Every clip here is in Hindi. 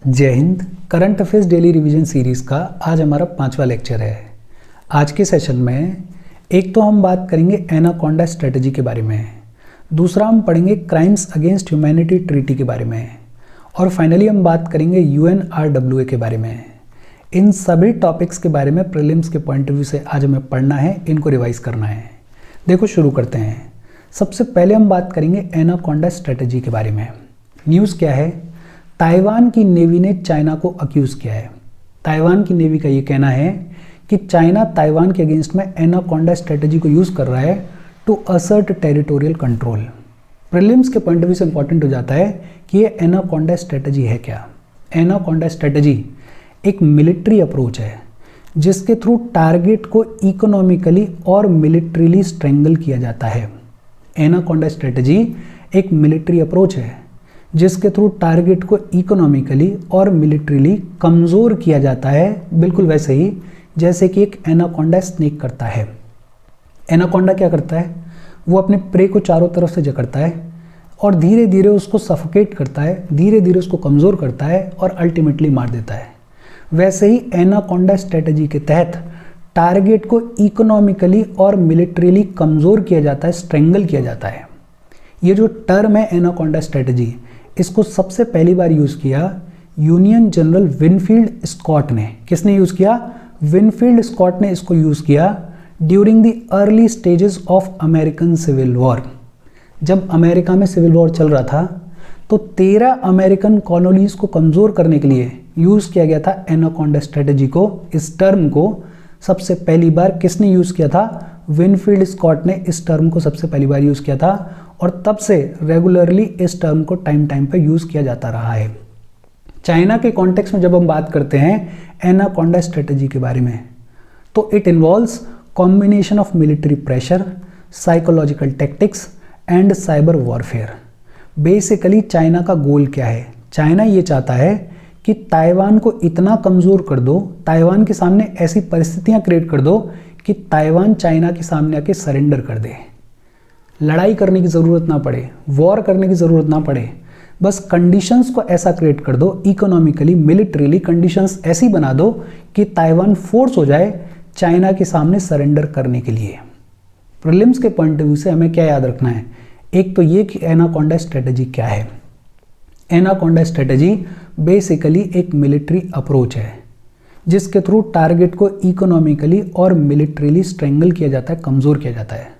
जय Hind. Current affairs daily revision series का आज हमारा 5वां लेक्चर है। आज के सेशन में एक तो हम बात करेंगे एनाकोंडा स्ट्रेटजी के बारे में, दूसरा हम पढ़ेंगे क्राइम्स अगेंस्ट ह्यूमैनिटी ट्रीटी के बारे में, और फाइनली हम बात करेंगे UNRWA के बारे में। इन सभी टॉपिक्स के बारे में प्रीलिम्स के पॉइंट ऑफ व्यू से आज हमें पढ़ना है, इनको रिवाइज करना है। देखो शुरू करते हैं। सबसे पहले हम बात करेंगे एनाकोंडा स्ट्रेटजी के बारे में। न्यूज़ क्या है? ताइवान की नेवी ने चाइना को अक्यूज़ किया है। ताइवान की नेवी का ये कहना है कि चाइना ताइवान के अगेंस्ट में एनाकोंडा स्ट्रेटजी को यूज़ कर रहा है to assert territorial control. Prelims के पॉइंट ऑफ व्यू से इंपॉर्टेंट हो जाता है कि ये एनाकोंडा स्ट्रेटजी है क्या। एनाकोंडा स्ट्रेटजी एक मिलिट्री अप्रोच है जिसके थ्रू टारगेट को इकोनॉमिकली और मिलिट्रीली स्ट्रेंगल किया जाता है। एनाकोंडा स्ट्रेटजी एक मिलिट्री अप्रोच है जिसके थ्रू टारगेट को इकोनॉमिकली और मिलिट्रीली कमज़ोर किया जाता है, बिल्कुल वैसे ही जैसे कि एक एनाकोंडा स्नेक करता है। एनाकोंडा क्या करता है? वो अपने प्रे को चारों तरफ से जकड़ता है और धीरे धीरे उसको सफोकेट करता है, धीरे धीरे उसको कमज़ोर करता है और अल्टीमेटली मार देता है। वैसे ही एनाकोंडा स्ट्रेटजी के तहत टारगेट को इकोनॉमिकली और मिलिट्रीली कमज़ोर किया जाता है, स्ट्रेंगल किया जाता है। ये जो टर्म है एनाकोंडा स्ट्रेटजी, इसको सबसे पहली बार यूज़ किया यूनियन जनरल विनफील्ड स्कॉट ने। किसने यूज़ किया? विनफील्ड स्कॉट ने इसको यूज़ किया during the early stages of American civil war. जब अमेरिका में सिविल वॉर चल रहा था तो 13 अमेरिकन कॉलोनीज़ को कमज़ोर करने के लिए यूज़ किया गया था एनाकोंडा स्ट्रेटजी को। इस टर्म को सबसे पहली बार किसने यूज़ किया था? विनफील्ड स्कॉट ने इस टर्म को सबसे पहली बार यूज़ किया था और तब से रेगुलरली इस टर्म को टाइम टाइम पर यूज़ किया जाता रहा है। चाइना के कॉन्टेक्स्ट में जब हम बात करते हैं एनाकोंडा स्ट्रेटजी के बारे में, तो it involves combination of military pressure, psychological tactics and cyber warfare. Basically China का गोल क्या है? चाइना ये चाहता है कि ताइवान को इतना कमज़ोर कर दो, ताइवान के सामने ऐसी परिस्थितियाँ क्रिएट कर दो कि ताइवान चाइना के सामने आके सरेंडर कर दे। लड़ाई करने की ज़रूरत ना पड़े, वॉर करने की ज़रूरत ना पड़े, बस कंडीशंस को ऐसा क्रिएट कर दो, इकोनॉमिकली मिलिट्रीली कंडीशंस ऐसी बना दो कि ताइवान फोर्स हो जाए चाइना के सामने सरेंडर करने के लिए। प्रीलिम्स के पॉइंट ऑफ व्यू से हमें क्या याद रखना है? एक तो ये कि एनाकोंडा स्ट्रेटजी क्या है। एनाकोंडा स्ट्रेटजी बेसिकली एक मिलिट्री अप्रोच है जिसके थ्रू टारगेट को इकोनॉमिकली और मिलिट्रीली स्ट्रेंगल किया जाता है, कमज़ोर किया जाता है।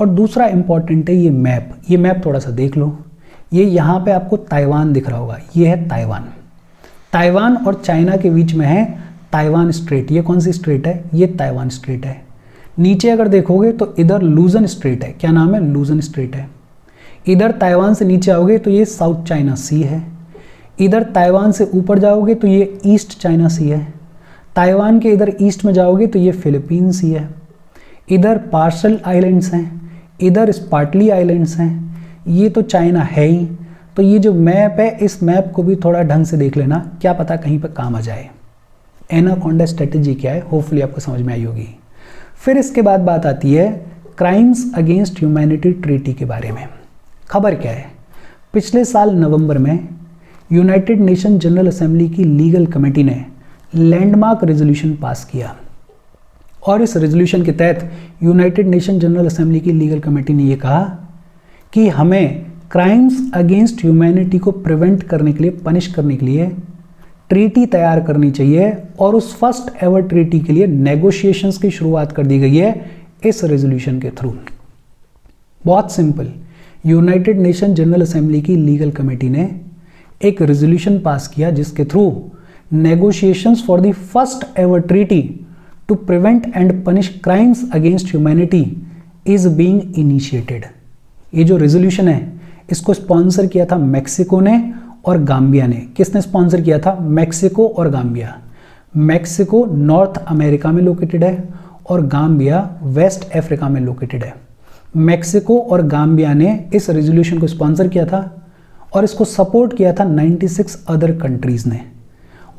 और दूसरा इंपॉर्टेंट है ये मैप। ये मैप थोड़ा सा देख लो। ये यहाँ पे आपको ताइवान दिख रहा होगा, ये है ताइवान। ताइवान और चाइना के बीच में है ताइवान स्ट्रेट। ये कौन सी स्ट्रेट है? ये ताइवान स्ट्रेट है। नीचे अगर देखोगे तो इधर लूजन स्ट्रेट है। क्या नाम है? लूजन स्ट्रेट है। इधर ताइवान से नीचे आओगे तो ये साउथ चाइना सी है। इधर ताइवान से ऊपर जाओगे तो ये ईस्ट चाइना सी है। ताइवान के इधर ईस्ट में जाओगे तो ये फिलीपीन सी है। इधर पार्शल आइलैंड्स हैं, इधर स्पार्टली आइलैंड्स हैं। ये तो चाइना है ही। तो ये जो मैप है, इस मैप को भी थोड़ा ढंग से देख लेना, क्या पता कहीं पर काम आ जाए। एनाकोंडा स्ट्रेटजी क्या है, होपफुली आपको समझ में आई होगी। फिर इसके बाद बात आती है क्राइम्स अगेंस्ट ह्यूमैनिटी ट्रीटी के बारे में। खबर क्या है? पिछले साल नवंबर में यूनाइटेड नेशन जनरल असेंबली की लीगल कमेटी ने लैंडमार्क रेजोल्यूशन पास किया और इस रेजोल्यूशन के तहत यूनाइटेड नेशन जनरल असेंबली की लीगल कमेटी ने यह कहा कि हमें क्राइम्स अगेंस्ट ह्यूमैनिटी को प्रिवेंट करने के लिए, पनिश करने के लिए ट्रीटी तैयार करनी चाहिए और उस फर्स्ट एवर ट्रीटी के लिए नेगोशिएशंस की शुरुआत कर दी गई है इस रेजोल्यूशन के थ्रू। बहुत simple, United Nation General Assembly की लीगल कमेटी ने एक रेजोल्यूशन पास किया जिसके through negotiations for the first ever treaty to prevent and punish crimes against humanity is being initiated. ये जो रेजोल्यूशन है इसको स्पॉन्सर किया था मेक्सिको ने और गाम्बिया ने। किसने स्पॉन्सर किया था? मेक्सिको और गाम्बिया। मेक्सिको नॉर्थ अमेरिका में लोकेटेड है और गाम्बिया वेस्ट अफ्रीका में लोकेटेड है। मेक्सिको और गाम्बिया ने इस रेजोल्यूशन को स्पॉन्सर किया था और इसको सपोर्ट किया था 96 अदर कंट्रीज़ ने।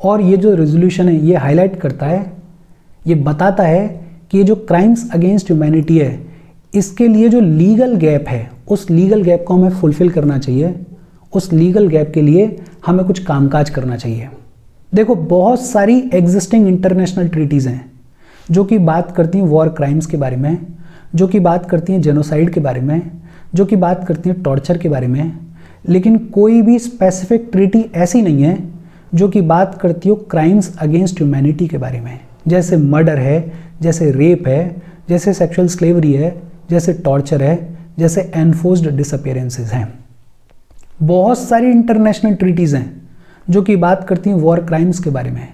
और ये जो रेजोल्यूशन है ये हाईलाइट करता है, ये बताता है कि ये जो क्राइम्स अगेंस्ट ह्यूमैनिटी है इसके लिए जो लीगल गैप है उस लीगल गैप को हमें फुलफिल करना चाहिए। उस लीगल गैप के लिए हमें कुछ कामकाज करना चाहिए। देखो, बहुत सारी एग्जिस्टिंग इंटरनेशनल ट्रीटीज़ हैं जो कि बात करती हैं वॉर क्राइम्स के बारे में, जो कि बात करती हैं जेनोसाइड के बारे में, जो कि बात करती हैं टॉर्चर के बारे में, लेकिन कोई भी स्पेसिफिक ट्रीटी ऐसी नहीं है जो कि बात करती हो क्राइम्स अगेंस्ट ह्यूमैनिटी के बारे में, जैसे मर्डर है, जैसे रेप है, जैसे सेक्सुअल स्लेवरी है, जैसे टॉर्चर है, जैसे एनफोर्स्ड डिसअपियरेंसेस हैं। बहुत सारी इंटरनेशनल ट्रीटीज़ हैं जो कि बात करती हैं वॉर क्राइम्स के बारे में।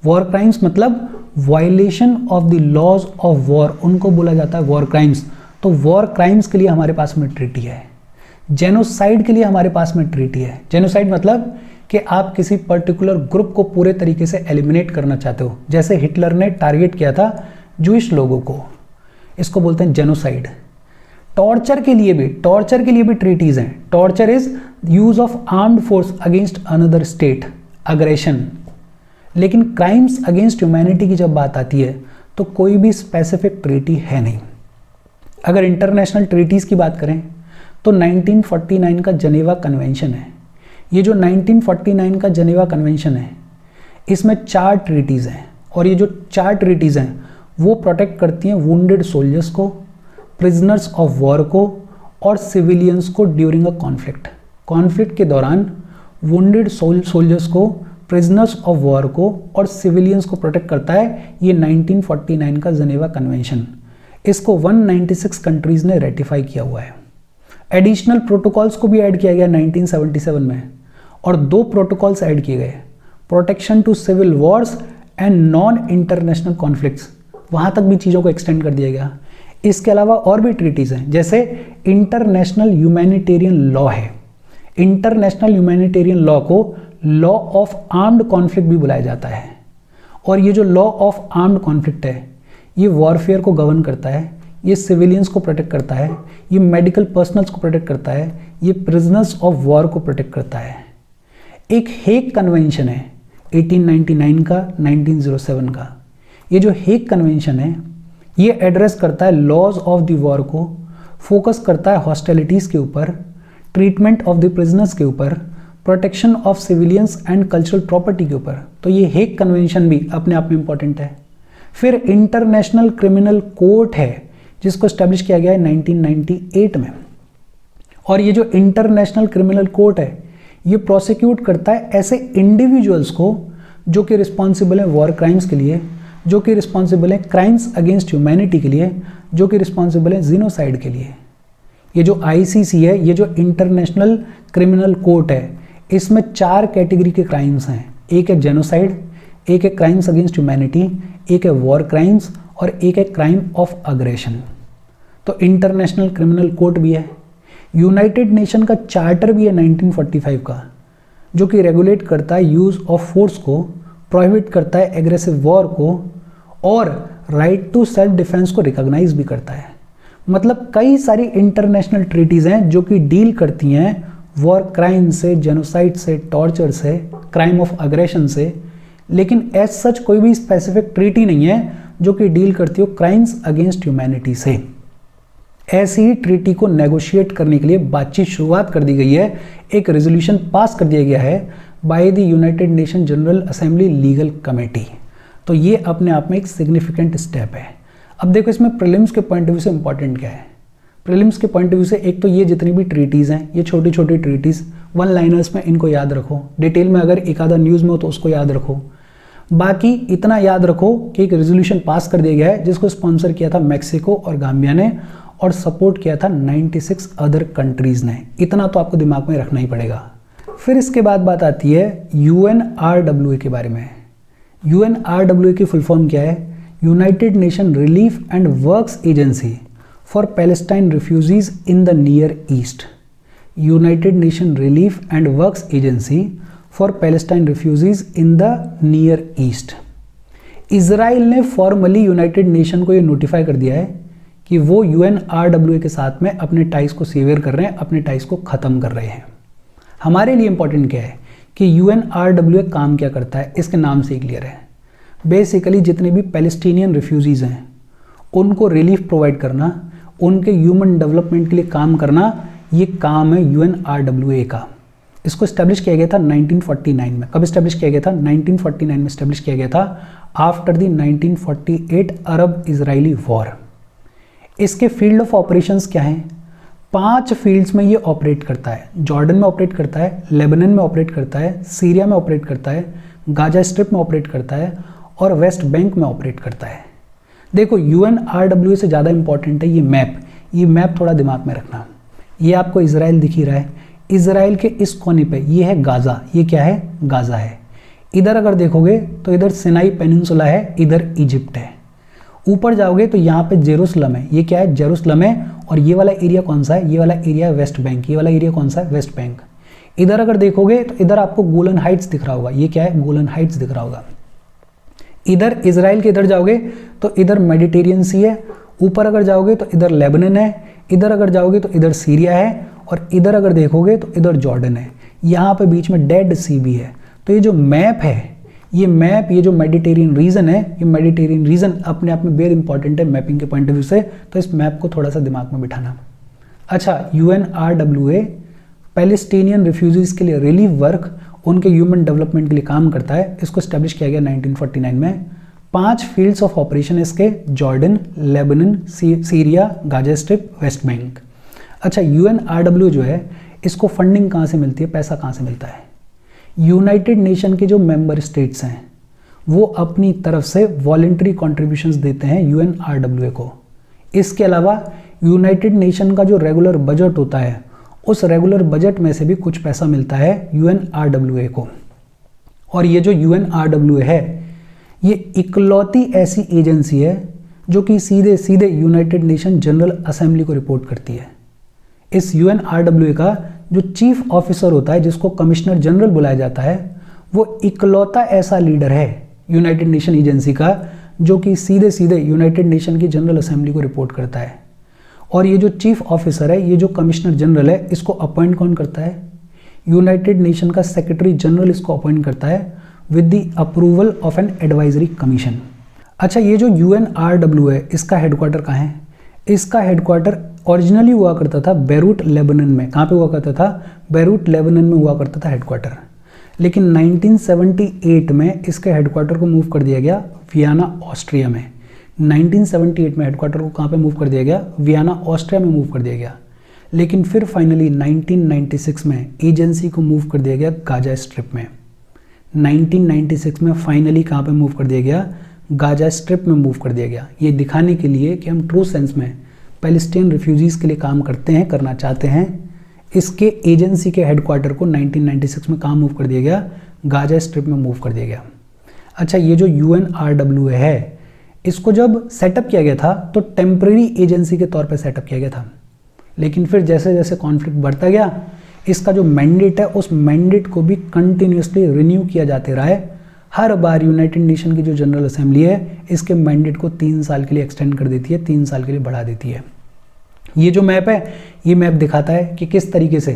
वॉर क्राइम्स मतलब violation of the laws of war, उनको बोला जाता है वॉर क्राइम्स। तो वॉर क्राइम्स के लिए हमारे पास में ट्रीटी है। जेनोसाइड के लिए हमारे पास में ट्रीटी है। जेनोसाइड मतलब कि आप किसी पर्टिकुलर ग्रुप को पूरे तरीके से एलिमिनेट करना चाहते हो, जैसे हिटलर ने टारगेट किया था जूइश लोगों को, इसको बोलते हैं जेनोसाइड। टॉर्चर के लिए भी ट्रीटीज हैं। Torture is use of armed force against another state, aggression. लेकिन क्राइम्स अगेंस्ट ह्यूमैनिटी की जब बात आती है तो कोई भी स्पेसिफिक ट्रीटी है नहीं। अगर इंटरनेशनल ट्रीटीज की बात करें तो 1949 का जनेवा कन्वेंशन है। ये जो 1949 का जनेवा कन्वेंशन है, इसमें 4 ट्रीटीज़ हैं, और ये जो 4 ट्रीटीज़ हैं वो प्रोटेक्ट करती हैं वुंडेड सोल्जर्स को, प्रिजनर्स ऑफ वॉर को और सिविलियंस को ड्यूरिंग अ कॉन्फ्लिक्ट। कॉन्फ्लिक्ट के दौरान वुंडेड सोल्जर्स को, प्रिजनर्स ऑफ वॉर को और सिविलियंस को प्रोटेक्ट करता है ये 1949 का जनेवा कन्वेंशन। इसको 196 कंट्रीज़ ने रेटिफाई किया हुआ है। एडिशनल प्रोटोकॉल्स को भी ऐड किया गया 1977 में, और 2 प्रोटोकॉल्स ऐड किए गए, protection to civil wars and non international conflicts, वहाँ तक भी चीज़ों को एक्सटेंड कर दिया गया। इसके अलावा और भी ट्रीटीज़ हैं, जैसे इंटरनेशनल ह्यूमैनिटेरियन लॉ है। इंटरनेशनल ह्यूमैनिटेरियन लॉ को लॉ ऑफ आर्म्ड कॉन्फ्लिक्ट भी बुलाया जाता है। और ये जो लॉ ऑफ आर्म्ड कॉन्फ्लिक्ट है, ये वॉरफेयर को गवर्न करता है, ये सिविलियंस को प्रोटेक्ट करता है, ये मेडिकल पर्सनल्स को प्रोटेक्ट करता है, ये प्रिजनर्स ऑफ वॉर को प्रोटेक्ट करता है। एक हेग कन्वेंशन है 1899 का, 1907 का। ये जो हेग कन्वेंशन है ये एड्रेस करता है लॉज ऑफ द वॉर को, फोकस करता है हॉस्टिलिटीज़ के ऊपर, ट्रीटमेंट ऑफ द प्रिजनर्स के ऊपर, protection of civilians and cultural property के ऊपर। तो ये हेग कन्वेंशन भी अपने आप में इंपॉर्टेंट है। फिर इंटरनेशनल क्रिमिनल कोर्ट है जिसको स्टैब्लिश किया गया है 1998 में। और ये जो इंटरनेशनल क्रिमिनल कोर्ट है ये प्रोसिक्यूट करता है ऐसे इंडिविजुअल्स को जो कि रिस्पॉन्सिबल है वॉर क्राइम्स के लिए, जो कि रिस्पॉन्सिबल है क्राइम्स अगेंस्ट ह्यूमैनिटी के लिए, जो कि रिस्पॉन्सिबल है जीनोसाइड के लिए। ये जो ICC है, ये जो इंटरनेशनल क्रिमिनल कोर्ट है, इसमें 4 कैटेगरी के क्राइम्स हैं। एक है जेनोसाइड, एक है क्राइम्स अगेंस्ट ह्यूमैनिटी, एक है वॉर क्राइम्स और एक है क्राइम ऑफ अग्रेशन। तो इंटरनेशनल क्रिमिनल कोर्ट भी है। यूनाइटेड नेशन का चार्टर भी है 1945 का, जो कि रेगुलेट करता है यूज़ ऑफ फोर्स को, प्रोहिबिट करता है एग्रेसिव वॉर को और राइट टू सेल्फ डिफेंस को रिकॉग्नाइज भी करता है। मतलब कई सारी इंटरनेशनल ट्रीटीज़ हैं जो कि डील करती हैं वॉर क्राइम से, जेनोसाइड से, टॉर्चर से, क्राइम ऑफ अग्रेशन से, लेकिन एज सच कोई भी स्पेसिफिक ट्रीटी नहीं है जो कि डील करती हो क्राइम्स अगेंस्ट ह्यूमैनिटी से। ऐसी ही ट्रीटी को नेगोशिएट करने के लिए बातचीत शुरुआत कर दी गई है। एक रेजोल्यूशन पास कर दिया गया है by the United Nation General assembly legal committee. तो ये अपने आप में एक सिग्निफिकेंट स्टेप है। अब देखो इसमें प्रीलिम्स के पॉइंट ऑफ व्यू से इंपॉर्टेंट क्या है। प्रीलिम्स के पॉइंट ऑफ व्यू से एक तो ये जितनी भी ट्रीटीज़ हैं, ये छोटी छोटी ट्रीटीज़, 1 लाइनर्स में इनको याद रखो। डिटेल में अगर एक आधा न्यूज़ में हो तो उसको याद रखो। बाकी इतना याद रखो कि एक रेजोल्यूशन पास कर दिया गया है जिसको स्पॉन्सर किया था मैक्सिको और गाम्बिया ने, और सपोर्ट किया था 96 अदर कंट्रीज़ ने। इतना तो आपको दिमाग में रखना ही पड़ेगा। फिर इसके बाद बात आती है UNRWA के बारे में। UNRWA की फुल फॉर्म क्या है? United nation relief and works agency for Palestine refugees in the near east. United nation relief and works agency for Palestine refugees in the near east. Israel ने फॉर्मली यूनाइटेड नेशन को ये नोटिफाई कर दिया है कि वो UNRWA के साथ में अपने टाइज को सीवियर कर रहे हैं, अपने टाइज को ख़त्म कर रहे हैं। हमारे लिए इंपॉर्टेंट क्या है कि UNRWA काम क्या करता है, इसके नाम से ही क्लियर है। बेसिकली जितने भी पैलेस्टीनियन रिफ्यूजीज़ हैं उनको रिलीफ प्रोवाइड करना, उनके ह्यूमन डेवलपमेंट के लिए काम करना, ये काम है UNRWA का। इसको इस्टेब्लिश किया गया था 1949 में। कब इस्टेब्लिश किया गया था? 1949 में इस्टेब्लिश किया गया था, after the 1948 Arab Israeli war. इसके फील्ड ऑफ ऑपरेशंस क्या हैं? 5 फील्ड्स में ये ऑपरेट करता है। जॉर्डन में ऑपरेट करता है, लेबनान में ऑपरेट करता है, सीरिया में ऑपरेट करता है, गाजा स्ट्रिप में ऑपरेट करता है और वेस्ट बैंक में ऑपरेट करता है। देखो UNRWA से ज़्यादा इंपॉर्टेंट है ये मैप। ये मैप थोड़ा दिमाग में रखना। ये आपको इजराइल दिख ही रहा है, इजराइल के इस कोने पे ये है गाज़ा। ये क्या है? गाज़ा है। इधर अगर देखोगे तो इधर सिनाई पेनिनसुला है, इधर इजिप्ट है। ऊपर जाओगे तो यहाँ पे जेरूसलम है। ये क्या है? जेरूसलम है। और ये वाला एरिया कौन सा है? ये वाला एरिया है वेस्ट बैंक। ये वाला एरिया कौन सा है? West Bank. इधर अगर देखोगे तो इधर आपको गोलन हाइट्स दिख रहा होगा। ये क्या है? गोलन हाइट्स दिख रहा होगा। इधर इजराइल के इधर जाओगे तो इधर मेडिटेरियन सी है। ऊपर अगर जाओगे तो इधर लेबनान है। इधर अगर जाओगे तो इधर सीरिया है। और इधर अगर देखोगे तो इधर जॉर्डन है। यहाँ पे बीच में डेड सी भी है। तो ये जो मैप है, ये मैप, ये जो मेडिटेरियन रीजन है, ये मेडिटेरियन रीजन अपने आप में वेरी इंपॉर्टेंट है मैपिंग के पॉइंट ऑफ व्यू से। तो इस मैप को थोड़ा सा दिमाग में बिठाना। अच्छा, UNRWA पैलेस्टीनियन रिफ्यूजीज के लिए रिलीफ वर्क, उनके ह्यूमन डेवलपमेंट के लिए काम करता है। इसको स्टैब्लिश किया गया 1949 में। 5 फील्ड्स ऑफ ऑपरेशन इसके, Jordan, Lebanon, Syria, Gaza strip, West Bank. अच्छा, UNRWA जो है इसको फंडिंग कहाँ से मिलती है? पैसा कहाँ से मिलता है? यूनाइटेड नेशन के जो मेंबर स्टेट्स हैं वो अपनी तरफ से वॉलेंट्री कॉन्ट्रीब्यूशंस देते हैं UNRWA को। इसके अलावा यूनाइटेड नेशन का जो रेगुलर बजट होता है, उस रेगुलर बजट में से भी कुछ पैसा मिलता है UNRWA को। और ये जो UNRWA है, ये इकलौती ऐसी एजेंसी है जो कि सीधे सीधे यूनाइटेड नेशन जनरल असेंबली को रिपोर्ट करती है। इस UNRWA का जो चीफ ऑफिसर होता है, जिसको कमिश्नर जनरल बुलाया जाता है, वो इकलौता ऐसा लीडर है यूनाइटेड नेशन एजेंसी का जो कि सीधे सीधे यूनाइटेड नेशन की जनरल असेंबली को रिपोर्ट करता है। और ये जो चीफ ऑफिसर है, ये जो कमिश्नर जनरल है, इसको अपॉइंट कौन करता है? यूनाइटेड नेशन का सेक्रेटरी जनरल इसको अपॉइंट करता है with the approval of an advisory commission. अच्छा, ये जो UNRWA है, इसका हेडक्वार्टर कहाँ है? इसका हेडक्वार्टर ओरिजिनली हुआ करता था बेरूट लेबनान में। कहाँ पे हुआ करता था? बेरूट लेबनान में हुआ करता था हेडक्वार्टर। लेकिन 1978 में इसके हेडक्वार्टर को मूव कर दिया गया वियना, ऑस्ट्रिया में। 1978 में हेडक्वार्टर को कहाँ पे मूव कर दिया गया? वियना, ऑस्ट्रिया में मूव कर दिया गया। लेकिन फिर फाइनली 1996 में एजेंसी को मूव कर दिया गया गाजा स्ट्रिप में। 1996 में फाइनली कहाँ पे मूव कर दिया गया? गाजा स्ट्रिप में मूव कर दिया गया। ये दिखाने के लिए कि हम ट्रू सेंस में पैलेस्टीन रिफ्यूजीज़ के लिए काम करते हैं, करना चाहते हैं। इसके एजेंसी के हेडक्वार्टर को 1996 में कहाँ मूव कर दिया गया? गाजा स्ट्रिप में मूव कर दिया गया। अच्छा, ये जो UNRWA है, इसको जब सेटअप किया गया था तो टेम्परेरी एजेंसी के तौर पर सेटअप किया गया था। लेकिन फिर जैसे जैसे कॉन्फ्लिक्ट बढ़ता गया, इसका जो मैंडेट है, उस मैंडेट को भी कंटिन्यूसली रिन्यू किया जाते रहा है। हर बार यूनाइटेड नेशन की जो जनरल असेंबली है, इसके मैंडेट को 3 साल के लिए एक्सटेंड कर देती है, 3 साल के लिए बढ़ा देती है। ये जो मैप है, ये मैप दिखाता है कि किस तरीके से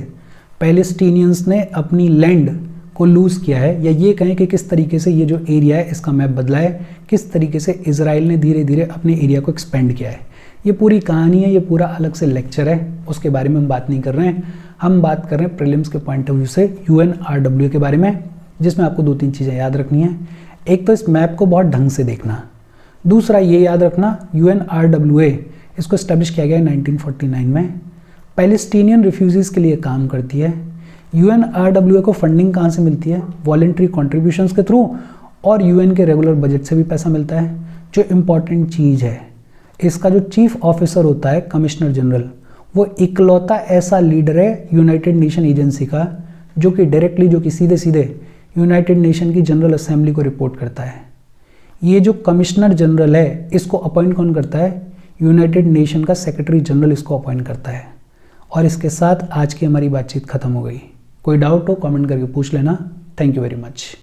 पैलेस्टीनियंस ने अपनी लैंड को लूज़ किया है, या ये कहें कि किस तरीके से ये जो एरिया है इसका मैप बदला है, किस तरीके से इजराइल ने धीरे धीरे अपने एरिया को एक्सपेंड किया है। ये पूरी कहानी है, ये पूरा अलग से लेक्चर है, उसके बारे में हम बात नहीं कर रहे हैं। हम बात कर रहे हैं प्रीलिम्स के पॉइंट ऑफ व्यू से UNRWA के बारे में, जिसमें आपको 2-3 चीज़ें याद रखनी है। एक तो इस मैप को बहुत ढंग से देखना, दूसरा ये याद रखना UNRWA इसको इस्टेब्लिश किया गया है 1949 में, पैलेस्टीनियन रिफ्यूजीज़ के लिए काम करती है। UNRWA को फंडिंग कहाँ से मिलती है? वॉलेंट्री कॉन्ट्रीब्यूशंस के थ्रू, और UN के रेगुलर बजट से भी पैसा मिलता है। जो इम्पॉर्टेंट चीज़ है, इसका जो चीफ ऑफिसर होता है कमिश्नर जनरल, वो इकलौता ऐसा लीडर है यूनाइटेड नेशन एजेंसी का जो कि डायरेक्टली, जो कि सीधे सीधे यूनाइटेड नेशन की जनरल असेंबली को रिपोर्ट करता है। ये जो कमिश्नर जनरल है, इसको अपॉइंट कौन करता है? यूनाइटेड नेशन का सेक्रेटरी जनरल इसको अपॉइंट करता है। और इसके साथ आज की हमारी बातचीत खत्म हो गई। कोई डाउट हो कमेंट करके पूछ लेना। Thank you very much.